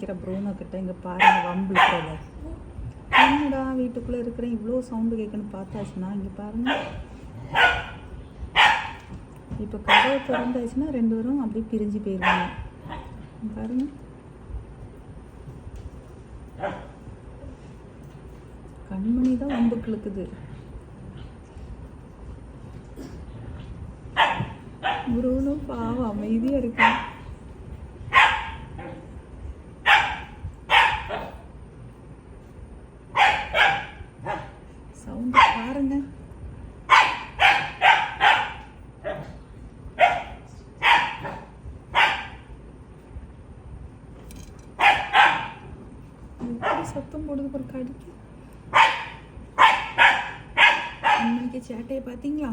நிற்கிற ப்ரூனோ கிட்ட. இங்கே பாருங்கள் வம்பிழுக்கிறத. என்னடா வீட்டுக்குள்ளே இருக்கிறேன் இவ்வளோ சவுண்டு கேட்குன்னு பார்த்தாச்சுன்னா இங்கே பாருங்கள். இப்போ கதவை திறந்தாச்சுன்னா 2 பேரும் அப்படியே பிரிஞ்சு போயிடுவாங்க. பாருங்க, கண்மணி தான் வம்புக்கு இழுக்குது. ப்ரூனோ பாவம் அமைதியாக இருக்கு. சவுண்டு பாருங்க. சத்தம் போடுது ஒரு கடிக்கு. இன்னைக்கு சேட்டையை பார்த்தீங்களா?